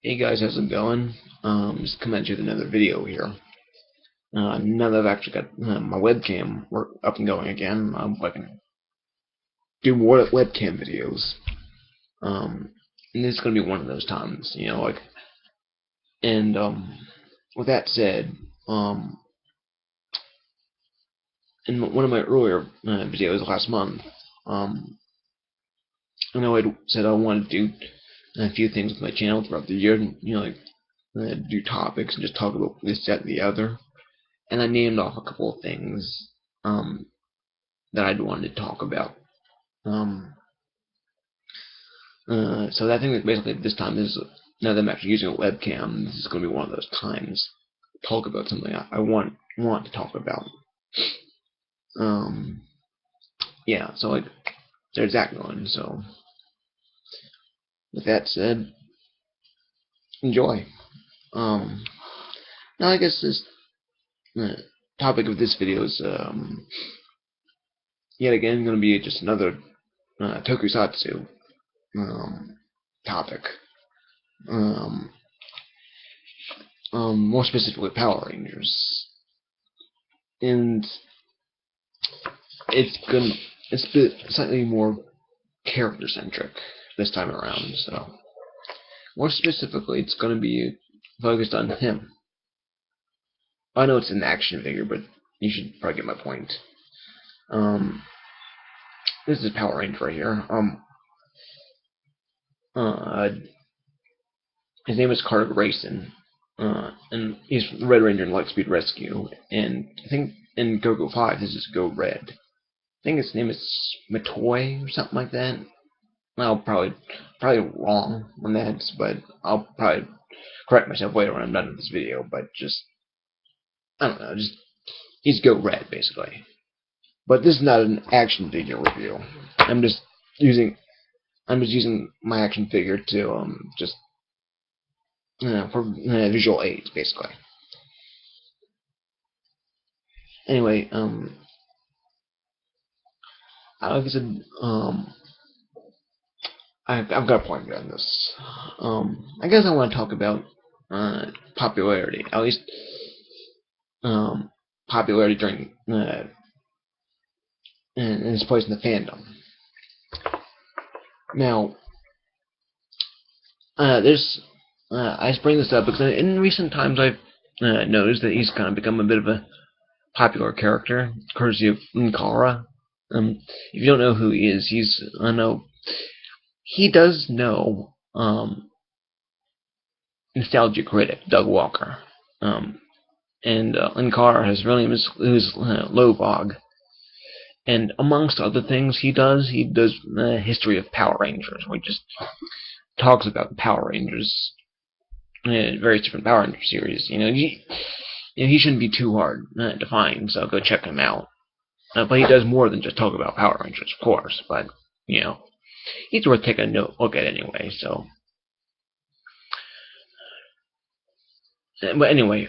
Hey guys, how's it going? Just coming at you with another video here. Now that I've actually got my webcam up and going again, I can do more webcam videos. And this is gonna be one of those times, And with that said, in one of my earlier videos last month, I know I said I wanted to do a few things with my channel throughout the year, do topics and just talk about this, that, and the other. And I named off a couple of things that I'd wanted to talk about. Um, so I think that basically this time now that I'm actually using a webcam, this is going to be one of those times to talk about something I want to talk about. Um, yeah, so there's that going. So with that said, enjoy. Um, Now I guess this topic of this video is yet again going to be just another tokusatsu topic. Um, more specifically Power Rangers, and it's a bit slightly more character centric this time around. So more specifically, it's going to be focused on him. I know it's an action figure, but you should probably get my point. This is Power Ranger right here. Uh, his name is Carter Grayson, and he's the Red Ranger in Lightspeed Rescue. And I think in Go-Go 5, this is Go Red. I think his name is Matoy or something like that. I'll probably wrong on that, but I'll probably correct myself later when I'm done with this video. But just I don't know, just he's Go Red basically. But this is not an action figure review. I'm just using my action figure to just for visual aids basically. Anyway, like I said, I've got a point on this. I guess I want to talk about popularity, at least popularity during in its place in the fandom. Now, I bring this up because in recent times I've noticed that he's kind of become a bit of a popular character, courtesy of Nkara. If you don't know who he is, I know he does know nostalgia critic Doug Walker. And Nkara has really his Lovog. And amongst other things he does history of Power Rangers, where he just talks about the Power Rangers, various different Power Ranger series. He shouldn't be too hard to find, so go check him out. But he does more than just talk about Power Rangers, of course. But he's worth taking a look at anyway. So, but anyway,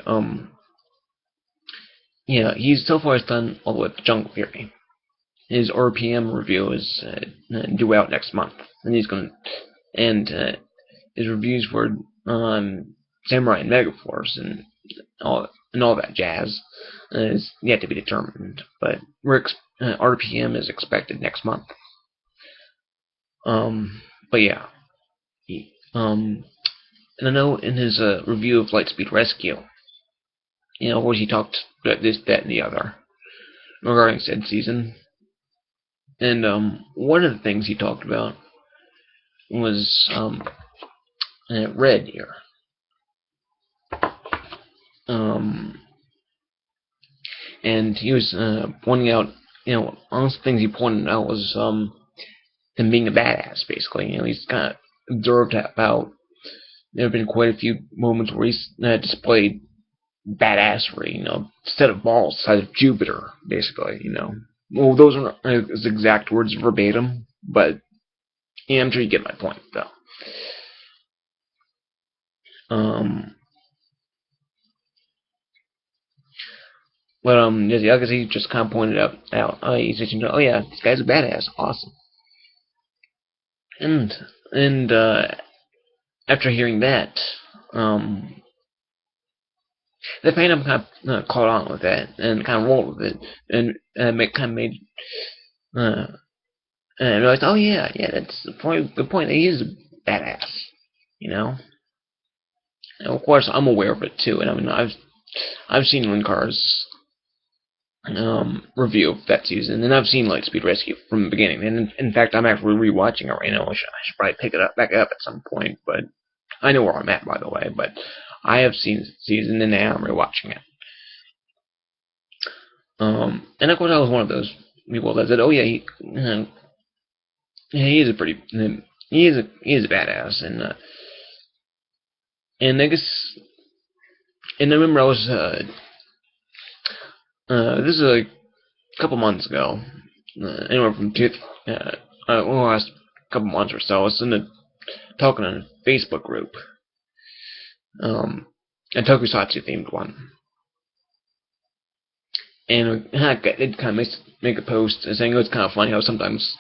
he's so far done all the way up to Jungle Fury. His RPM review is due out next month, and his reviews for Samurai and Megaforce and all that jazz is yet to be determined. But RPM is expected next month. But yeah, and I know in his review of Lightspeed Rescue, where he talked about this, that, and the other regarding said season. And one of the things he talked about was Red here. And he was pointing out, one of the things he pointed out was him being a badass, basically. He's kind of observed about there have been quite a few moments where he's displayed badassery, set of balls the size of Jupiter, basically, Well, those aren't his exact words verbatim, but I'm sure you get my point, though. But yeah, because he just kind of pointed out, he's mentioned, oh yeah, this guy's a badass, awesome. And after hearing that, the fandom kind of caught on with that and kind of rolled with it, and kind of made and I realized, oh yeah, that's probably the point. He is a badass, you know. And of course, I'm aware of it too, and I mean, I've seen Linkar's review of that season, and I've seen Lightspeed Rescue from the beginning. And in fact, I'm actually rewatching it right now. I should probably pick it up back up at some point, but I know where I'm at, by the way. But I have seen the season, and now I'm rewatching it. And of course, I was one of those people that said, "Oh yeah, he is a pretty, he is a badass," and I guess, and I remember I was this is a couple months ago, anywhere from last couple months or so. I was talking in a Facebook group, a Tokusatsu themed one, and it kind of make a post saying it's kind of funny how sometimes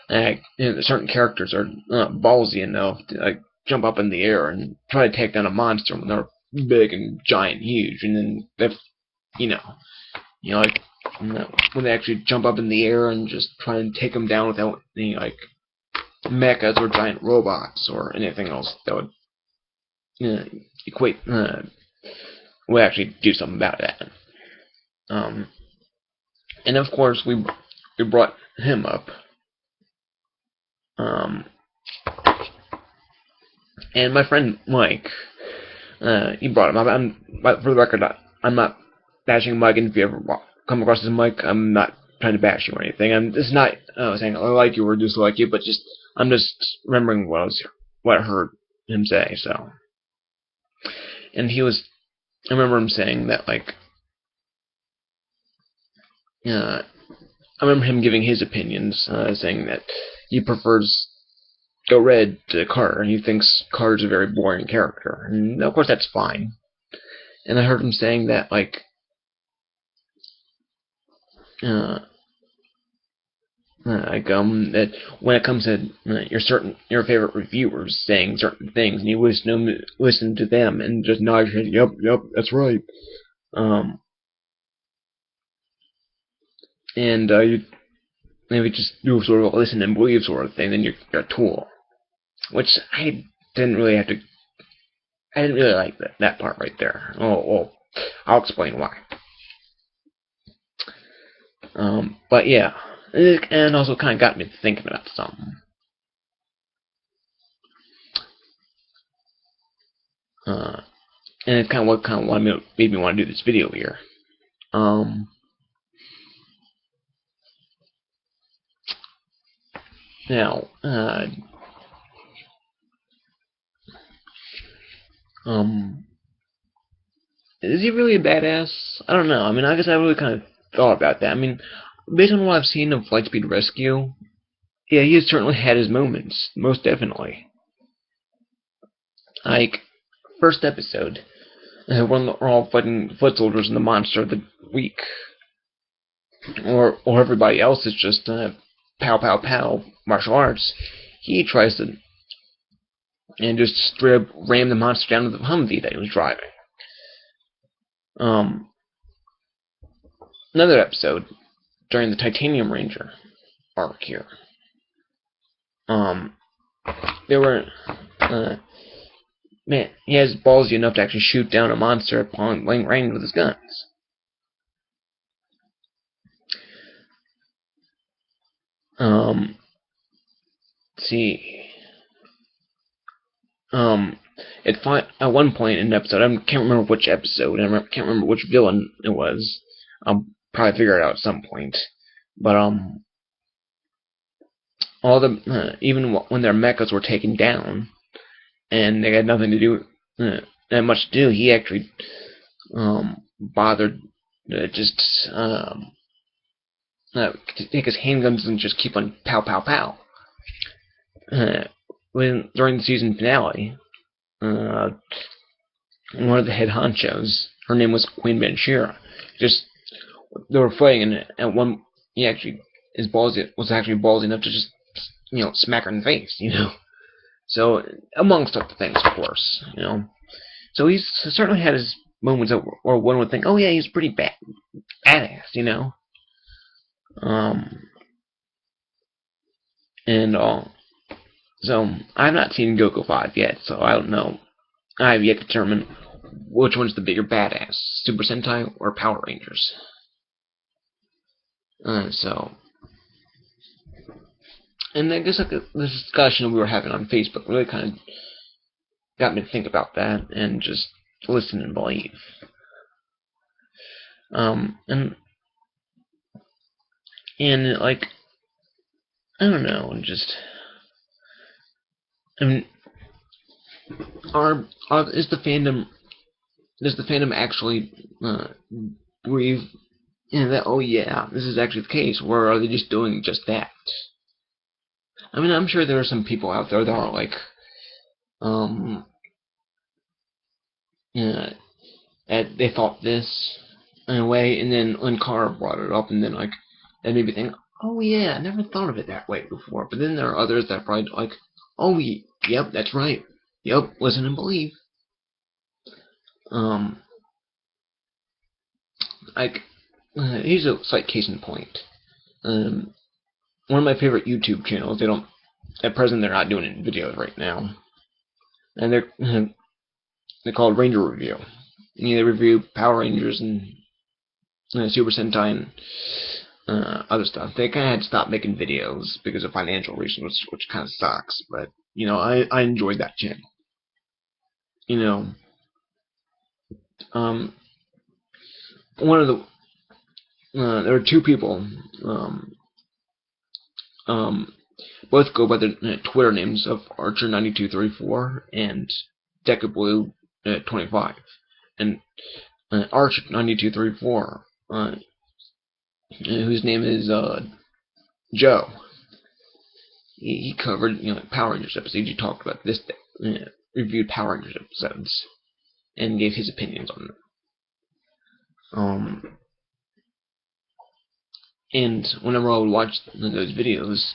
certain characters are ballsy enough to jump up in the air and try to take down a monster when they're big and giant, huge, and then if like when they actually jump up in the air and just try and take them down without any mechas or giant robots or anything else that would equate would actually do something about that. And of course we brought him up. And my friend Mike, he brought him up. But for the record, I'm not bashing Mike, and if you ever come across this Mike, I'm not trying to bash you or anything. It's not saying I like you or dislike you, but I'm just remembering what I heard him say. So, and I remember him saying that I remember him giving his opinions, saying that he prefers Go Red to Carter, and he thinks Carter's a very boring character. And of course that's fine. And I heard him saying that that when it comes to your favorite reviewers saying certain things, and you listen to them and just nod your head, yep, that's right. And you maybe just do sort of a listen and believe sort of thing, then you're a tool. Which I didn't really like that part right there. Oh, I'll explain why. But yeah, and also kind of got me thinking about something. And it's kind of made me want to do this video here. Now, is he really a badass? I don't know. I mean, I guess I really kind of thought about that. I mean, based on what I've seen of Lightspeed Rescue, yeah, he has certainly had his moments, most definitely. First episode, when they're all fighting foot soldiers and the monster of the week, or everybody else is just pow pow pow martial arts. He tries to and just straight up ram the monster down to the Humvee that he was driving. Another episode during the Titanium Ranger arc here. There were man, he has ballsy enough to actually shoot down a monster at point blank range with his guns. Let's see. At one point in an episode, I can't remember which episode, and I can't remember which villain it was. I'll probably figure it out at some point. But all the even when their mechas were taken down, and they had nothing to do, that much to do, he actually bothered to just take his handguns and just keep on pow pow pow. During the season finale, one of the head honchos, her name was Queen Banshira, they were fighting, and at one, he actually was actually ballsy enough to just smack her in the face, So amongst other things, of course, So he's certainly had his moments where one would think, oh yeah, he's pretty badass, you know. Um, and all. So I've not seen Goku 5 yet, so I don't know. I have yet to determine which one's the bigger badass, Super Sentai or Power Rangers. So, and I guess like this discussion we were having on Facebook really kind of got me to think about that and just listen and believe. And like I don't know, just I mean, is the fandom does the fandom actually grieve that, oh yeah, this is actually the case, or are they just doing just that? I mean, I'm sure there are some people out there that are like, yeah, they thought this in a way, and then when Carr brought it up, and then like that made me think, oh yeah, I never thought of it that way before. But then there are others that probably like, oh yep, that's right, yep, listen and believe. Like here's a slight case in point. One of my favorite YouTube channels. They don't at present they're not doing videos right now, and they're called Ranger Review. And they review Power Rangers and Super Sentai and other stuff. They kind of had to stop making videos because of financial reasons, which kind of sucks. But you know, I enjoyed that channel. You know, one of the there are two people. Both go by the Twitter names of Archer9234 and Decablue25. And Archer9234, whose name is Joe, he covered Power Rangers episodes. He talked about this, reviewed Power Rangers episodes, and gave his opinions on them. And whenever I would watch those videos,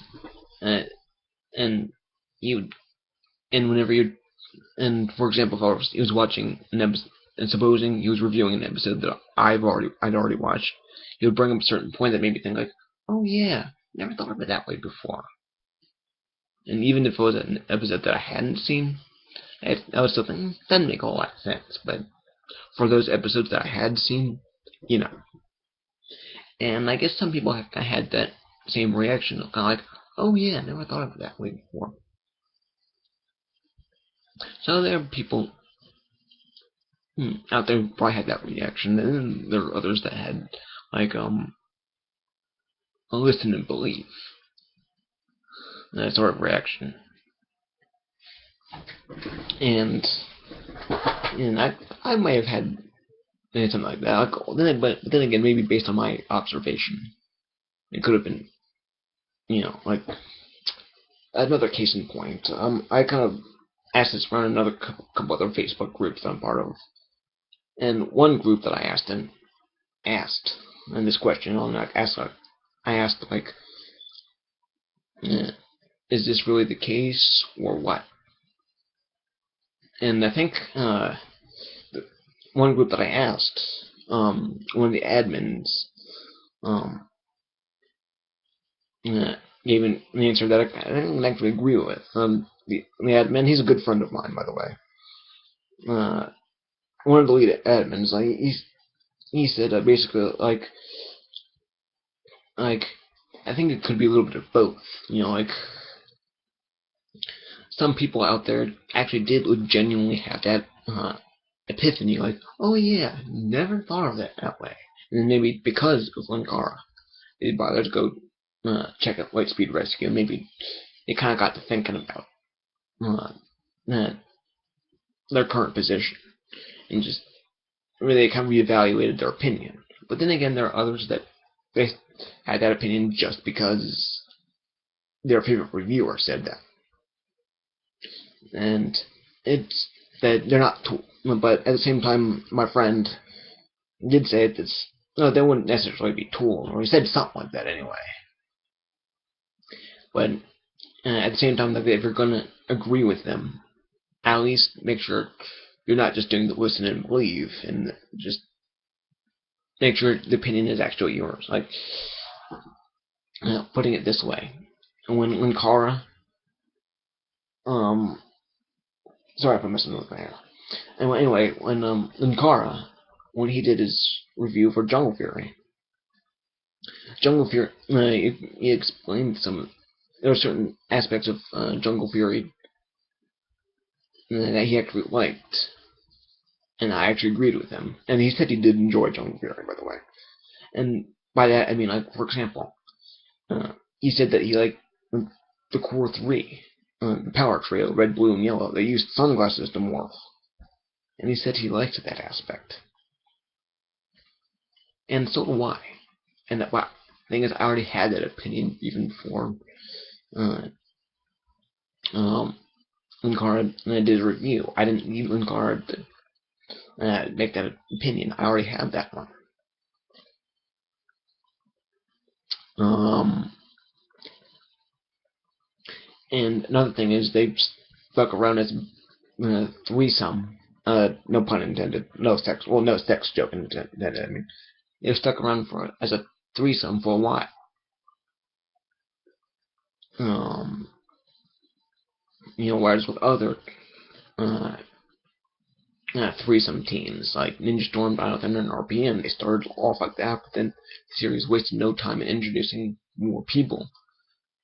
and he would, and whenever you, and for example, if he was watching an episode, and supposing he was reviewing an episode that I'd already watched, he would bring up a certain point that made me think like, oh yeah, never thought of it that way before. And even if it was an episode that I hadn't seen, I was still thinking, doesn't make a whole lot of sense. But for those episodes that I had seen, you know. And I guess some people have had that same reaction, kind of like, oh yeah, never thought of it that way before. So there are people out there who probably had that reaction, and then there are others that had, like, a listen and believe, that sort of reaction. And I may have had something like that. But then again, maybe based on my observation, it could have been, like another case in point. I kind of asked this around another couple other Facebook groups that I'm part of, and one group that I asked in this question, I asked like, is this really the case or what? And I think one group that I asked, one of the admins gave an answer that I didn't actually agree with. The admin, he's a good friend of mine, by the way. One of the lead admins, like he said basically like I think it could be a little bit of both. Like some people out there actually did genuinely have that epiphany, like, oh yeah, never thought of it that way. And maybe because of Linkara, they bothered to go check out Lightspeed Rescue. Maybe they kind of got to thinking about their current position and just really kind of reevaluated their opinion. But then again, there are others that they had that opinion just because their favorite reviewer said that. And it's that they're not, but at the same time, my friend did say that they wouldn't necessarily be tools, or he said something like that anyway. But at the same time, if you're going to agree with them, at least make sure you're not just doing the listen and believe, and just make sure the opinion is actually yours. Like, putting it this way, when Kara, um, sorry if I'm messing with my hair. Anyway, when Kara, when he did his review for Jungle Fury, he explained there were certain aspects of Jungle Fury that he actually liked, and I actually agreed with him. And he said he did enjoy Jungle Fury, by the way. And by that I mean, like, for example, he said that he liked the core three, the power trio, red, blue, and yellow. They used sunglasses to morph, and he said he liked that aspect. And so do I. And that, wow, the thing is, I already had that opinion even before Linkara did a review. I didn't need Linkara to make that opinion. I already had that one. And another thing is they stuck around as threesome. No pun intended. No sex. Well, no sex joke intended. I mean, they stuck around as a threesome for a while. Whereas with other threesome teams like Ninja Storm, Dino Thunder, and RPM, they started off like that, but then the series wasted no time in introducing more people,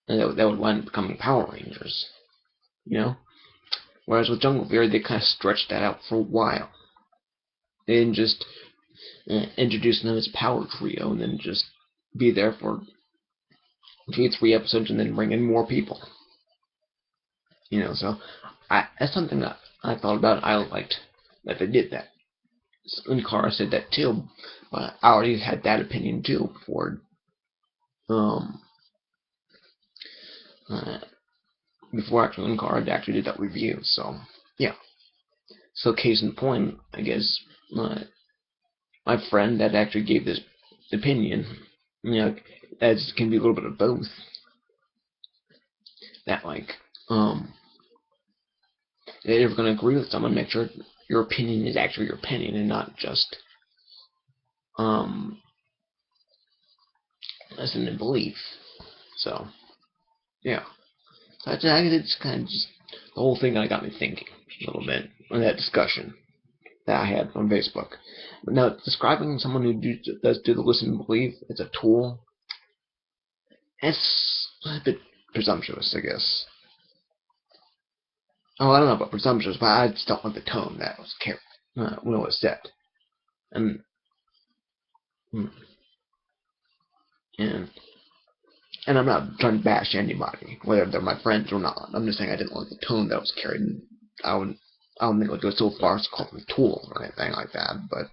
and that would wind up becoming Power Rangers. Whereas with Jungle Fury, they kind of stretched that out for a while. They didn't just introduce them as Power Trio and then just be there for 2-3 episodes and then bring in more people. So that's something that I thought about. I liked that they did that. And Kara said that too, but I already had that opinion too before actually when Kara actually did that review. So yeah. So case in point, I guess my friend that actually gave this opinion, as can be a little bit of both. That if you're going to agree with someone, make sure your opinion is actually your opinion and not just listen and belief. So yeah, so it's kind of just the whole thing that got me thinking a little bit on that discussion that I had on Facebook. But now, describing someone who does do the listen and believe as a tool, it's a bit presumptuous, I guess. Oh, I don't know about presumptuous, but I just don't like the tone that was carried when it was said. And and I'm not trying to bash anybody, whether they're my friends or not. I'm just saying I didn't like the tone that was carried. And I don't think it would go so far as to call them a tool or anything like that. But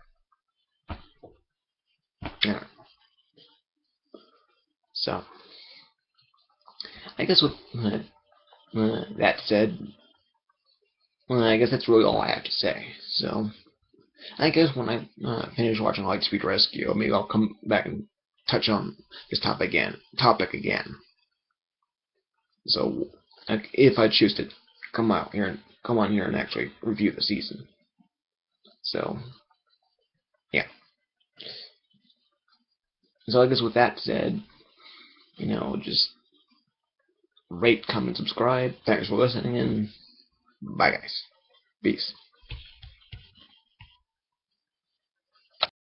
yeah. So I guess with that said, I guess that's really all I have to say. So I guess when I finish watching Lightspeed Rescue, maybe I'll come back and touch on this topic again. So if I choose to come on here and actually review the season. So yeah. So I guess with that said, just rate, comment, subscribe. Thanks for listening, and bye guys. Peace.